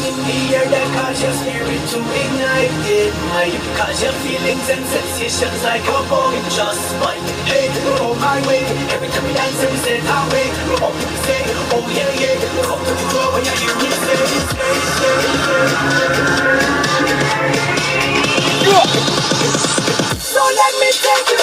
in the air that cause your spirit to ignite it. My cause your feelings and sensations like a bomb just spike. Hey, oh my way. Every time we dance we say that way. Oh, we say, oh yeah, yeah. Come to the club when you hear me say. So let me take you